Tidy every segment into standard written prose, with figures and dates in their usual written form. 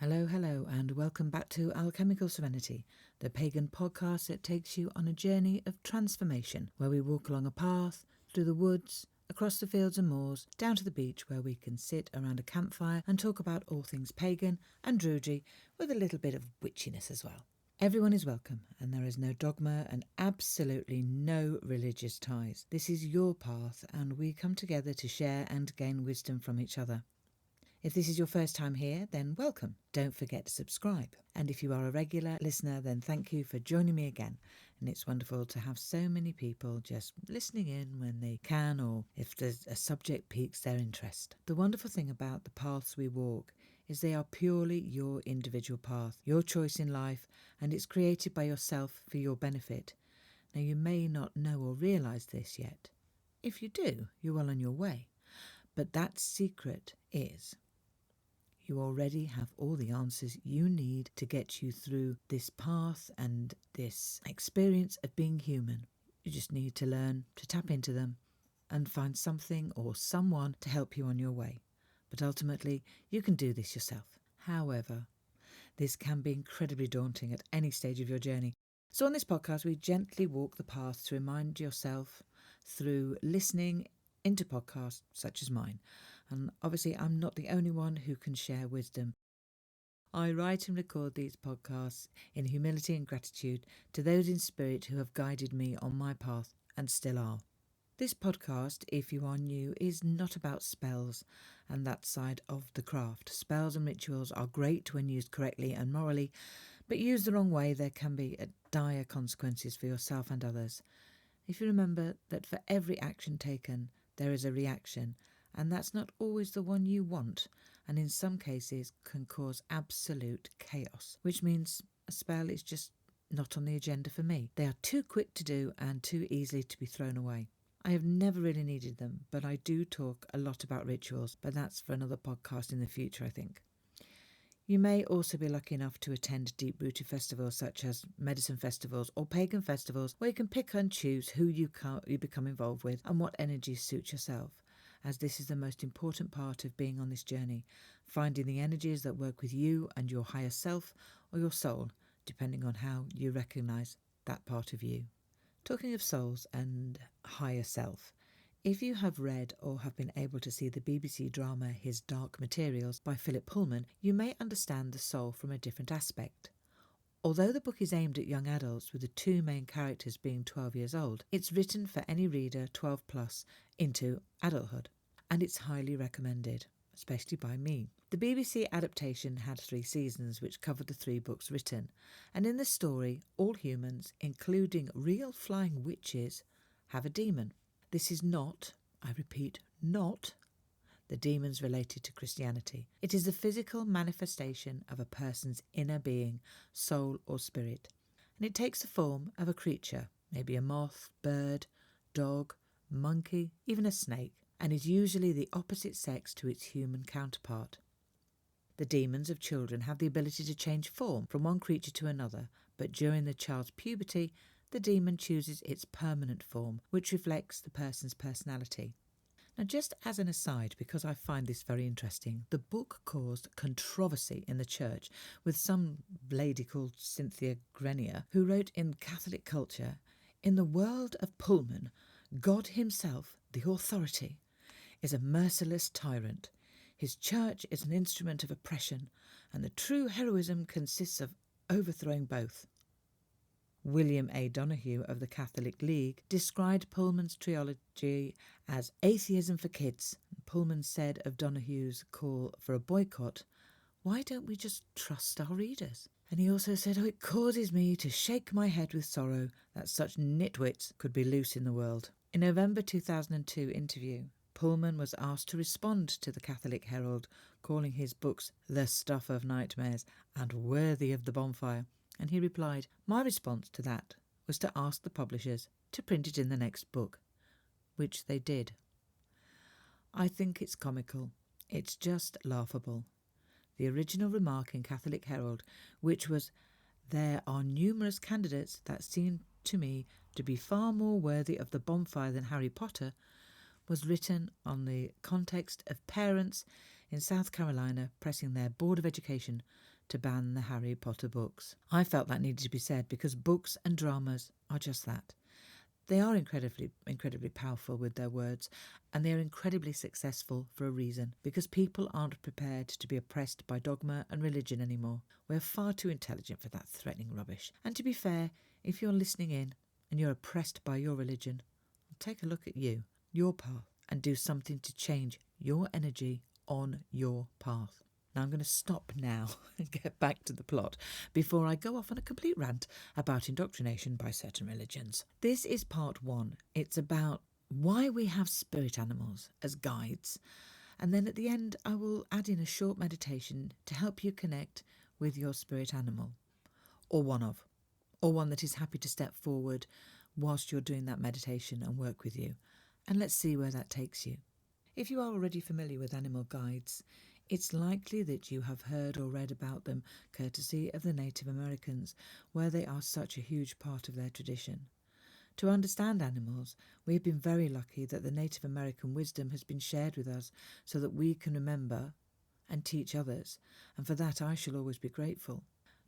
Hello, hello, and welcome back to Alchemical Serenity, the pagan podcast that takes you on a journey of transformation, where we walk along a path, through the woods, across the fields and moors, down to the beach where we can sit around a campfire and talk about all things pagan and druidry with a little bit of witchiness as well. Everyone is welcome, and there is no dogma and absolutely no religious ties. This is your path, and we come together to share and gain wisdom from each other. If this is your first time here, then welcome. Don't forget to subscribe. And if you are a regular listener, then thank you for joining me again. And it's wonderful to have so many people just listening in when they can, or if there's a subject piques their interest. The wonderful thing about the paths we walk is they are purely your individual path, your choice in life, and it's created by yourself for your benefit. Now, you may not know or realise this yet. If you do, you're well on your way. But that secret is you already have all the answers you need to get you through this path and this experience of being human. You just need to learn to tap into them and find something or someone to help you on your way. But ultimately, you can do this yourself. However, this can be incredibly daunting at any stage of your journey. So on this podcast, we gently walk the path to remind yourself through listening into podcasts such as mine. And obviously, I'm not the only one who can share wisdom. I write and record these podcasts in humility and gratitude to those in spirit who have guided me on my path and still are. This podcast, if you are new, is not about spells and that side of the craft. Spells and rituals are great when used correctly and morally, but used the wrong way, there can be dire consequences for yourself and others. If you remember that for every action taken, there is a reaction, and that's not always the one you want, and in some cases can cause absolute chaos, which means a spell is just not on the agenda for me. They are too quick to do and too easily to be thrown away. I have never really needed them, but I do talk a lot about rituals, but that's for another podcast in the future, I think. You may also be lucky enough to attend deep-rooted festivals such as medicine festivals or pagan festivals where you can pick and choose who you become involved with and what energies suit yourself, as this is the most important part of being on this journey, finding the energies that work with you and your higher self or your soul, depending on how you recognise that part of you. Talking of souls and higher self, if you have read or have been able to see the BBC drama His Dark Materials by Philip Pullman, you may understand the soul from a different aspect. Although the book is aimed at young adults with the two main characters being 12 years old, it's written for any reader 12 plus into adulthood, and it's highly recommended, especially by me. The BBC adaptation had 3 seasons which covered the 3 books written, and in the story, all humans, including real flying witches, have a demon. This is not, I repeat, not the demons related to Christianity. It is the physical manifestation of a person's inner being, soul or spirit, and it takes the form of a creature, maybe a moth, bird, dog, monkey, even a snake, and is usually the opposite sex to its human counterpart. The demons of children have the ability to change form from one creature to another, but during the child's puberty, the demon chooses its permanent form, which reflects the person's personality. Now, just as an aside, because I find this very interesting, the book caused controversy in the church with some lady called Cynthia Grenier, who wrote in Catholic Culture, "In the world of Pullman, God himself, the authority, is a merciless tyrant. His church is an instrument of oppression, and the true heroism consists of overthrowing both." William A. Donahue of the Catholic League described Pullman's trilogy as atheism for kids. Pullman said of Donahue's call for a boycott, "Why don't we just trust our readers?" And he also said, "It causes me to shake my head with sorrow that such nitwits could be loose in the world." In November 2002 interview, Pullman was asked to respond to the Catholic Herald, calling his books the stuff of nightmares and worthy of the bonfire. And he replied, "My response to that was to ask the publishers to print it in the next book," which they did. I think it's comical. It's just laughable. The original remark in Catholic Herald, which was, "There are numerous candidates that seem to me to be far more worthy of the bonfire than Harry Potter," was written on the context of parents in South Carolina pressing their Board of Education to ban the Harry Potter books. I felt that needed to be said because books and dramas are just that. They are incredibly powerful with their words, and they are incredibly successful for a reason, because people aren't prepared to be oppressed by dogma and religion anymore. We're far too intelligent for that threatening rubbish. And to be fair, if you're listening in and you're oppressed by your religion, take a look at you, your path, and do something to change your energy on your path. Now I'm going to stop now and get back to the plot before I go off on a complete rant about indoctrination by certain religions. This is part 1. It's about why we have spirit animals as guides. And then at the end I will add in a short meditation to help you connect with your spirit animal, or one that is happy to step forward whilst you're doing that meditation and work with you. And let's see where that takes you. If you are already familiar with animal guides, it's likely that you have heard or read about them courtesy of the Native Americans, where they are such a huge part of their tradition. To understand animals, we have been very lucky that the Native American wisdom has been shared with us so that we can remember and teach others, and for that I shall always be grateful.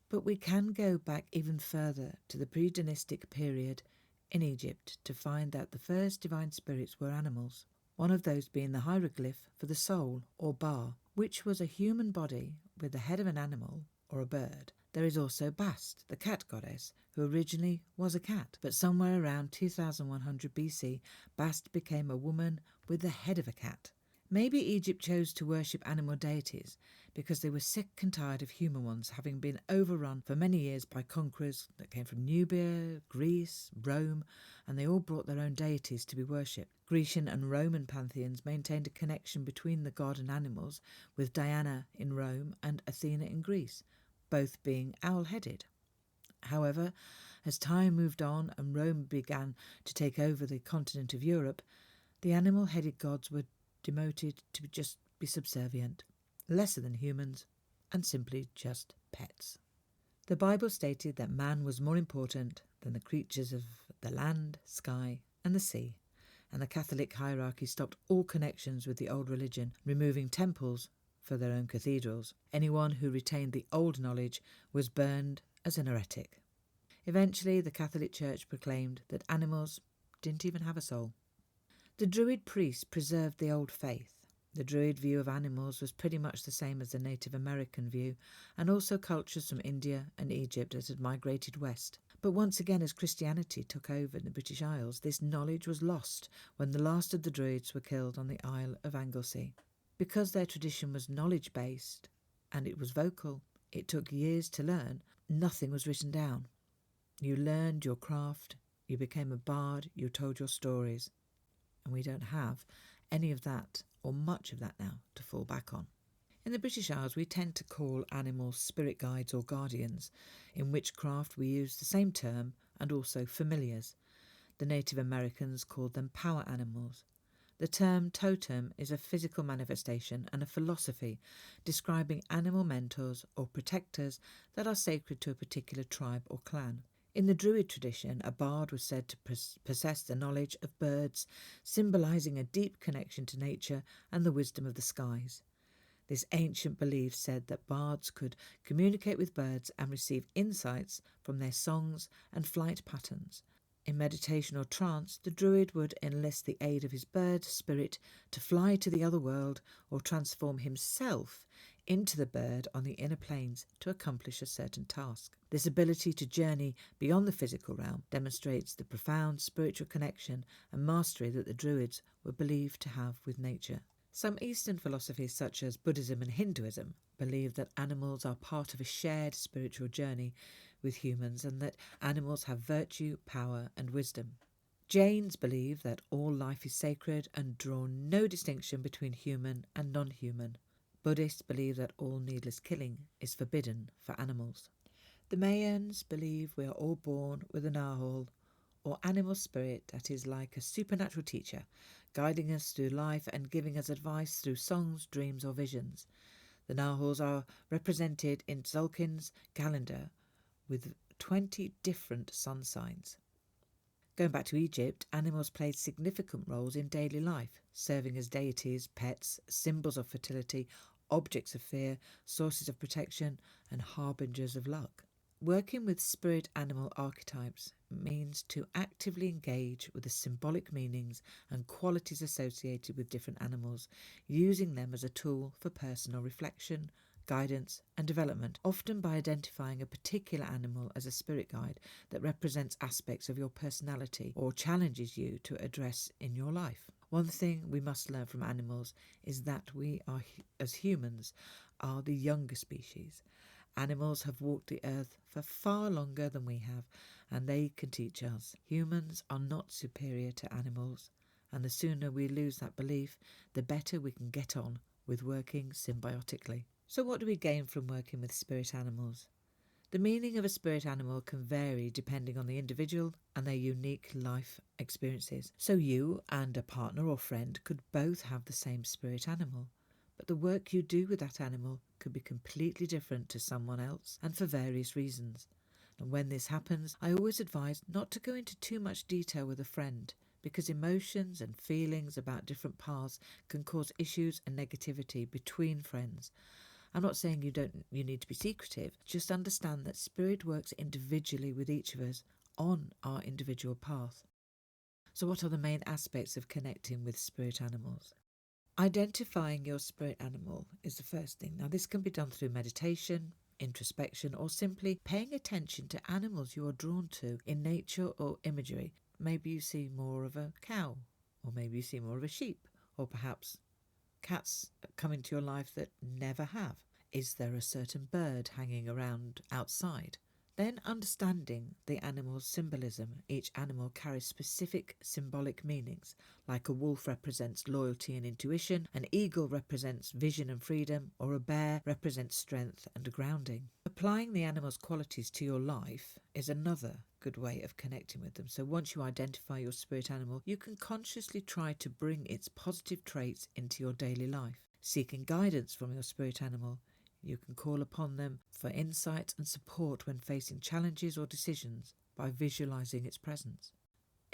But we can go back even further to the pre-dynastic period in Egypt to find that the first divine spirits were animals, one of those being the hieroglyph for the soul, or Ba, which was a human body with the head of an animal or a bird. There is also Bast, the cat goddess, who originally was a cat, but somewhere around 2100 BC, Bast became a woman with the head of a cat. Maybe Egypt chose to worship animal deities because they were sick and tired of human ones, having been overrun for many years by conquerors that came from Nubia, Greece, Rome, and they all brought their own deities to be worshipped. Grecian and Roman pantheons maintained a connection between the god and animals, with Diana in Rome and Athena in Greece, both being owl-headed. However, as time moved on and Rome began to take over the continent of Europe, the animal-headed gods were demoted to just be subservient, lesser than humans, and simply just pets. The Bible stated that man was more important than the creatures of the land, sky, and the sea, and the Catholic hierarchy stopped all connections with the old religion, removing temples for their own cathedrals. Anyone who retained the old knowledge was burned as an heretic. Eventually, the Catholic Church proclaimed that animals didn't even have a soul. The Druid priests preserved the old faith. The Druid view of animals was pretty much the same as the Native American view, and also cultures from India and Egypt that had migrated west. But once again, as Christianity took over in the British Isles, this knowledge was lost when the last of the Druids were killed on the Isle of Anglesey. Because their tradition was knowledge-based, and it was vocal, it took years to learn, nothing was written down. You learned your craft, you became a bard, you told your stories. And we don't have any of that or much of that now to fall back on. In the British Isles, we tend to call animals spirit guides or guardians. In witchcraft, we use the same term, and also familiars. The Native Americans called them power animals. The term totem is a physical manifestation and a philosophy describing animal mentors or protectors that are sacred to a particular tribe or clan. In the Druid tradition, a bard was said to possess the knowledge of birds, symbolising a deep connection to nature and the wisdom of the skies. This ancient belief said that bards could communicate with birds and receive insights from their songs and flight patterns. In meditation or trance, the Druid would enlist the aid of his bird spirit to fly to the other world or transform himself into the bird on the inner planes to accomplish a certain task. This ability to journey beyond the physical realm demonstrates the profound spiritual connection and mastery that the Druids were believed to have with nature. Some Eastern philosophies such as Buddhism and Hinduism believe that animals are part of a shared spiritual journey with humans and that animals have virtue, power and wisdom. Jains believe that all life is sacred and draw no distinction between human and non-human. Buddhists believe that all needless killing is forbidden for animals. The Mayans believe we are all born with an Ahol, or animal spirit that is like a supernatural teacher, guiding us through life and giving us advice through songs, dreams or visions. The Nahuals are represented in Tzolk'in's calendar with 20 different sun signs. Going back to Egypt, animals played significant roles in daily life, serving as deities, pets, symbols of fertility, objects of fear, sources of protection, and harbingers of luck. Working with spirit animal archetypes means to actively engage with the symbolic meanings and qualities associated with different animals, using them as a tool for personal reflection, guidance and development, often by identifying a particular animal as a spirit guide that represents aspects of your personality or challenges you to address in your life. One thing we must learn from animals is that we are, as humans, are the younger species. Animals have walked the earth for far longer than we have, and they can teach us. Humans are not superior to animals, and the sooner we lose that belief, the better we can get on with working symbiotically. So what do we gain from working with spirit animals? The meaning of a spirit animal can vary depending on the individual and their unique life experiences. So you and a partner or friend could both have the same spirit animal, but the work you do with that animal could be completely different to someone else, and for various reasons. And when this happens, I always advise not to go into too much detail with a friend, because emotions and feelings about different paths can cause issues and negativity between friends. I'm not saying you need to be secretive, just understand that spirit works individually with each of us on our individual path. So what are the main aspects of connecting with spirit animals? Identifying your spirit animal is the first thing. Now this can be done through meditation, introspection, or simply paying attention to animals you are drawn to in nature or imagery. Maybe you see more of a cow, or maybe you see more of a sheep, or perhaps cats come into your life that never have. Is there a certain bird hanging around outside? Then understanding the animal's symbolism. Each animal carries specific symbolic meanings, like a wolf represents loyalty and intuition, an eagle represents vision and freedom, or a bear represents strength and grounding. Applying the animal's qualities to your life is another good way of connecting with them. So once you identify your spirit animal, you can consciously try to bring its positive traits into your daily life. Seeking guidance from your spirit animal, you can call upon them for insight and support when facing challenges or decisions by visualizing its presence.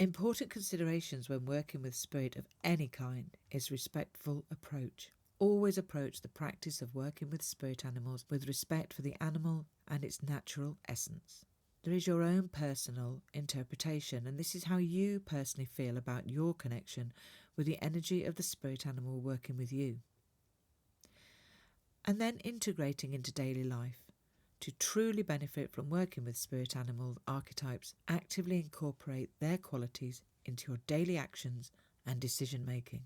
Important considerations when working with spirit of any kind is respectful approach. Always approach the practice of working with spirit animals with respect for the animal and its natural essence. There is your own personal interpretation, and this is how you personally feel about your connection with the energy of the spirit animal working with you. And then integrating into daily life. To truly benefit from working with spirit animal archetypes, actively incorporate their qualities into your daily actions and decision making.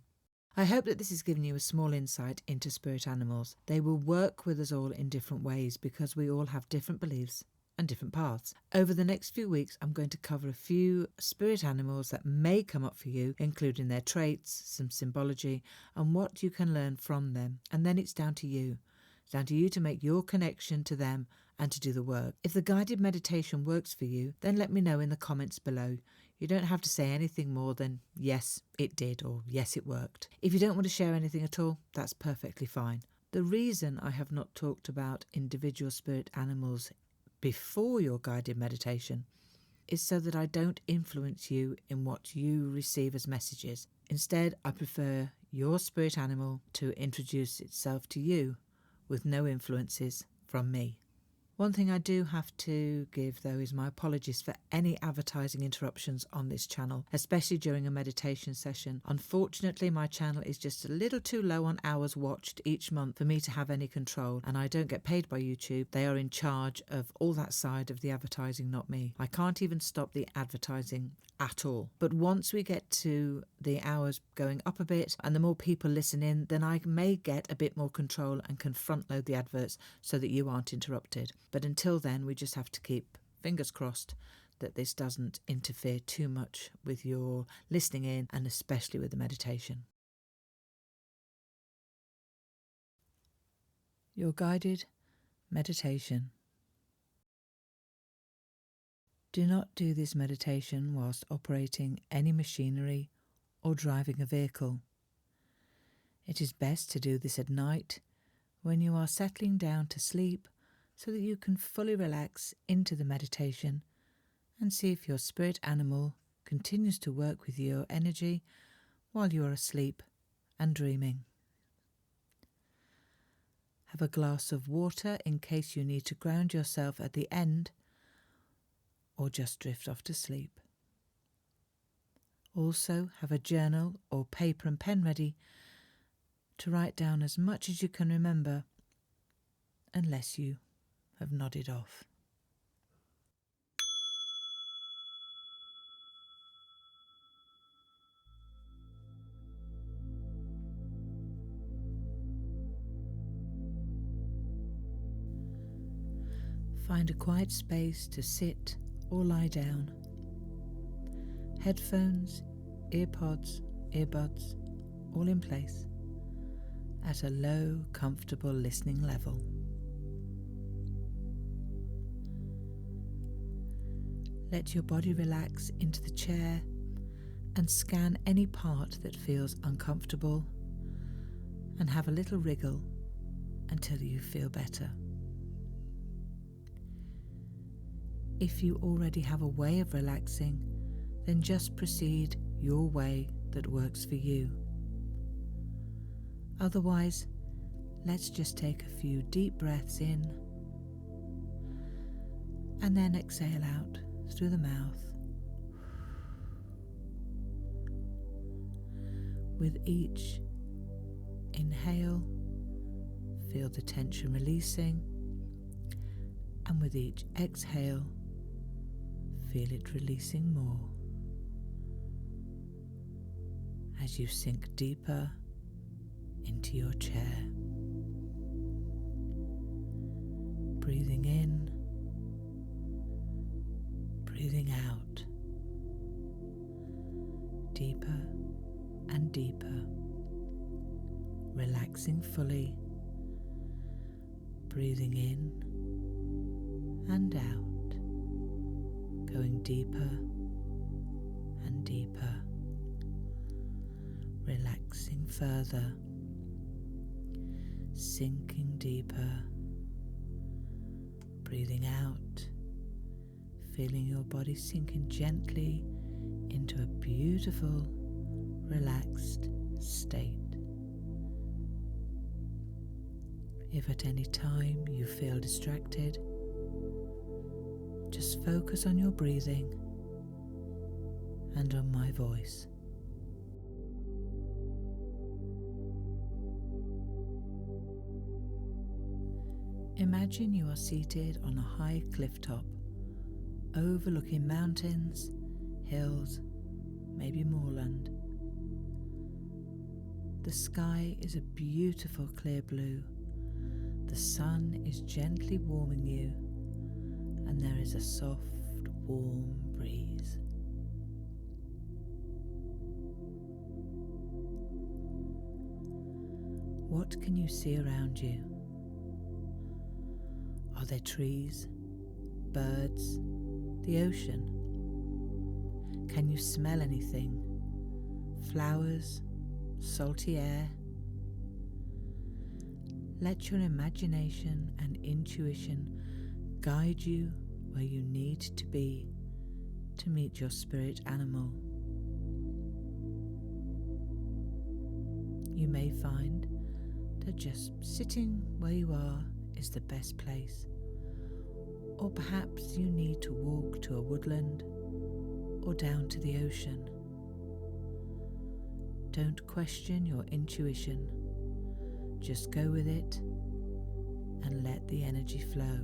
I hope that this has given you a small insight into spirit animals. They will work with us all in different ways because we all have different beliefs and different paths. Over the next few weeks, I'm going to cover a few spirit animals that may come up for you, including their traits, some symbology, and what you can learn from them. And then it's down to you. It's down to you to make your connection to them and to do the work. If the guided meditation works for you, then let me know in the comments below. You don't have to say anything more than, yes, it did, or yes, it worked. If you don't want to share anything at all, that's perfectly fine. The reason I have not talked about individual spirit animals before your guided meditation is so that I don't influence you in what you receive as messages. Instead, I prefer your spirit animal to introduce itself to you with no influences from me. One thing I do have to give, though, is my apologies for any advertising interruptions on this channel, especially during a meditation session. Unfortunately, my channel is just a little too low on hours watched each month for me to have any control, and I don't get paid by YouTube. They are in charge of all that side of the advertising, not me. I can't even stop the advertising at all. But once we get to the hours going up a bit and the more people listen in, then I may get a bit more control and can front load the adverts so that you aren't interrupted. But until then, we just have to keep fingers crossed that this doesn't interfere too much with your listening in, and especially with the meditation. Your guided meditation. Do not do this meditation whilst operating any machinery or driving a vehicle. It is best to do this at night when you are settling down to sleep, so that you can fully relax into the meditation and see if your spirit animal continues to work with your energy while you are asleep and dreaming. Have a glass of water in case you need to ground yourself at the end or just drift off to sleep. Also, have a journal or paper and pen ready to write down as much as you can remember, unless you have nodded off. Find a quiet space to sit or lie down. Headphones, earpods, earbuds, all in place at a low, comfortable listening level. Let your body relax into the chair and scan any part that feels uncomfortable and have a little wriggle until you feel better. If you already have a way of relaxing, then just proceed your way that works for you. Otherwise, let's just take a few deep breaths in and then exhale out through the mouth. With each inhale, feel the tension releasing, and with each exhale, feel it releasing more as you sink deeper into your chair. Breathing in, breathing out, deeper and deeper, relaxing fully, breathing in and out, going deeper and deeper, relaxing further, sinking deeper, breathing out, feeling your body sinking gently into a beautiful, relaxed state. If at any time you feel distracted, just focus on your breathing and on my voice. Imagine you are seated on a high cliff top, overlooking mountains, hills, maybe moorland. The sky is a beautiful clear blue. The sun is gently warming you, and there is a soft, warm breeze. What can you see around you? Are there trees, birds, the ocean? Can you smell anything? Flowers, salty air? Let your imagination and intuition guide you where you need to be to meet your spirit animal. You may find that just sitting where you are is the best place, or perhaps you need to walk to a woodland or down to the ocean. Don't question your intuition, just go with it and let the energy flow.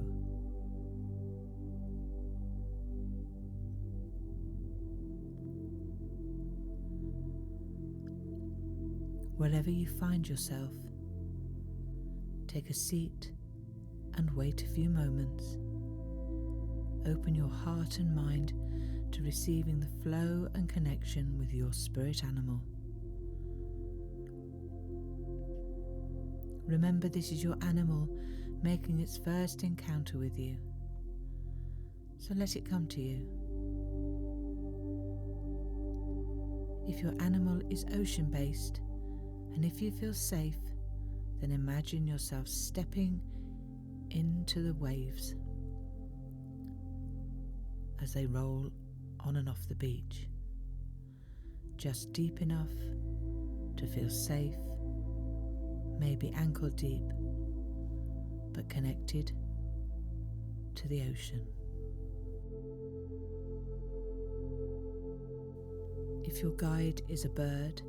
Wherever you find yourself, take a seat and wait a few moments. Open your heart and mind to receiving the flow and connection with your spirit animal. Remember, this is your animal making its first encounter with you, so let it come to you. If your animal is ocean-based, and if you feel safe, then imagine yourself stepping into the waves as they roll on and off the beach, just deep enough to feel safe, maybe ankle deep, but connected to the ocean. If your guide is a bird,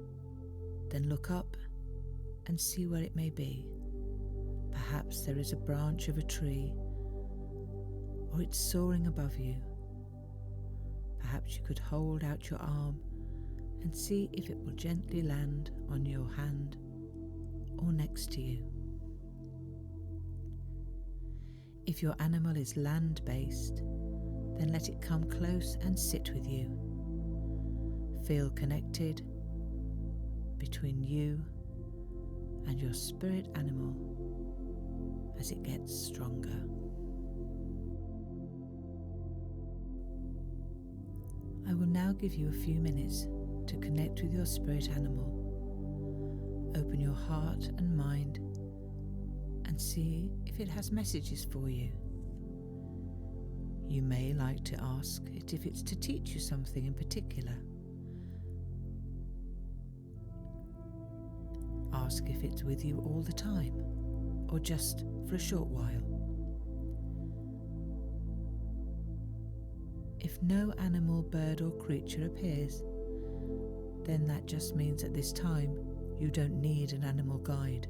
then look up and see where it may be. Perhaps there is a branch of a tree, or it's soaring above you. Perhaps you could hold out your arm and see if it will gently land on your hand or next to you. If your animal is land-based, then let it come close and sit with you. Feel connected between you and your spirit animal as it gets stronger. I will now give you a few minutes to connect with your spirit animal. Open your heart and mind and see if it has messages for you. You may like to ask it if it's to teach you something in particular. Ask if it's with you all the time, or just for a short while. If no animal, bird or creature appears, then that just means at this time you don't need an animal guide.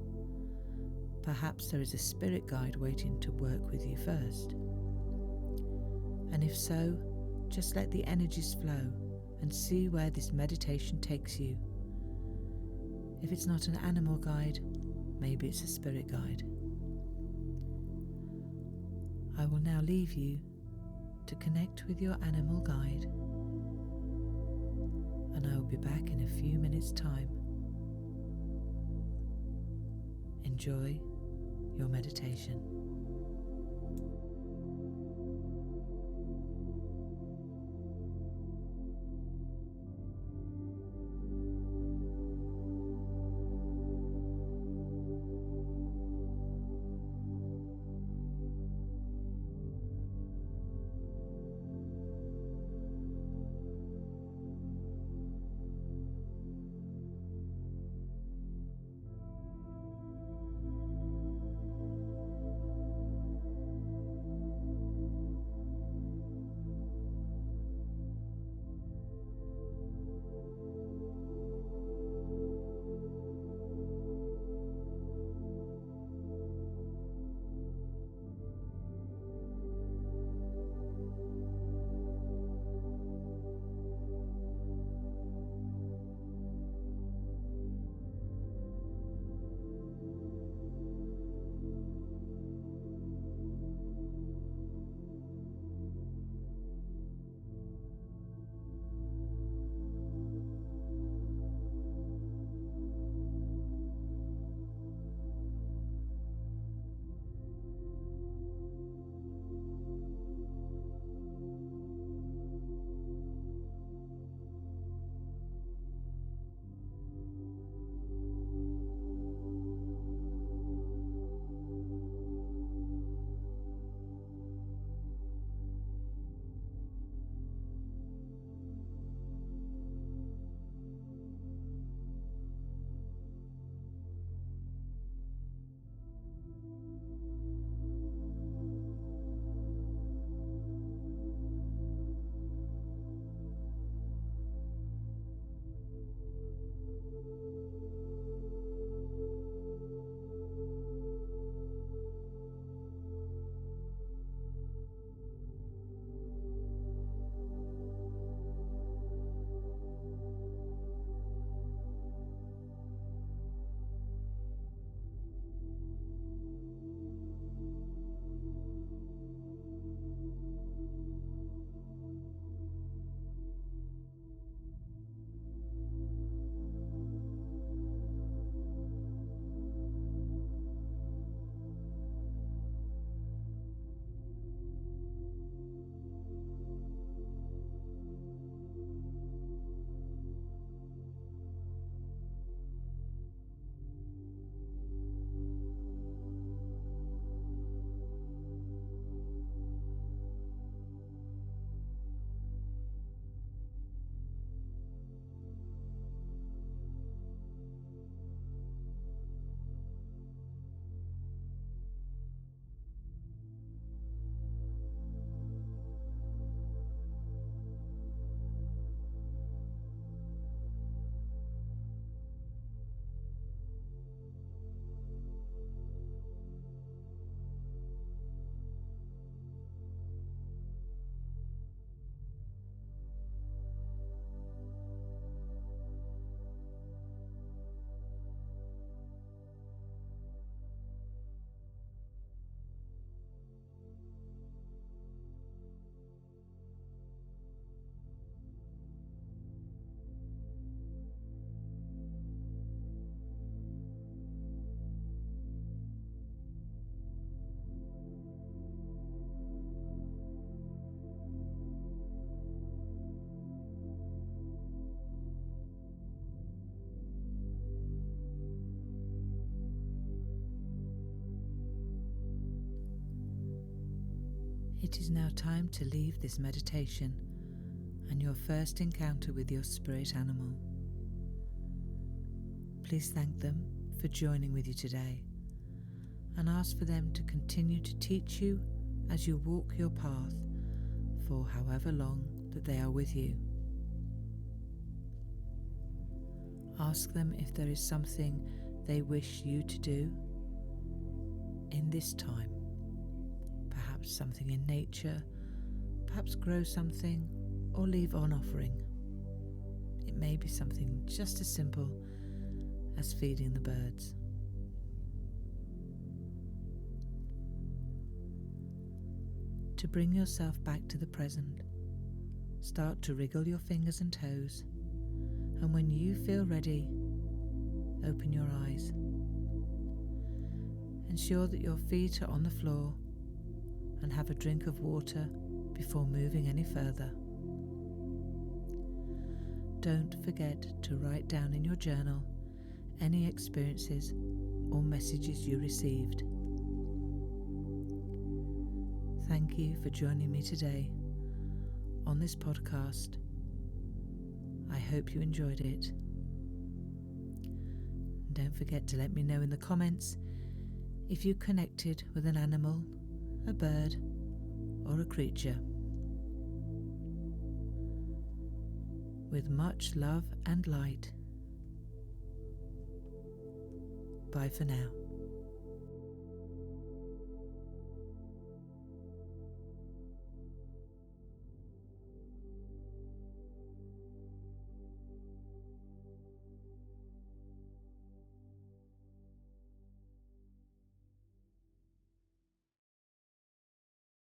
Perhaps there is a spirit guide waiting to work with you first. And if so, just let the energies flow and see where this meditation takes you. If it's not an animal guide, maybe it's a spirit guide. I will now leave you to connect with your animal guide, and I will be back in a few minutes' time. Enjoy your meditation. It is now time to leave this meditation and your first encounter with your spirit animal. Please thank them for joining with you today and ask for them to continue to teach you as you walk your path for however long that they are with you. Ask them if there is something they wish you to do in this time. Perhaps something in nature, perhaps grow something or leave on offering. It may be something just as simple as feeding the birds. To bring yourself back to the present, start to wriggle your fingers and toes, and when you feel ready, open your eyes. Ensure that your feet are on the floor and have a drink of water before moving any further. Don't forget to write down in your journal any experiences or messages you received. Thank you for joining me today on this podcast. I hope you enjoyed it. Don't forget to let me know in the comments if you connected with an animal, a bird, or a creature. With much love and light. Bye for now.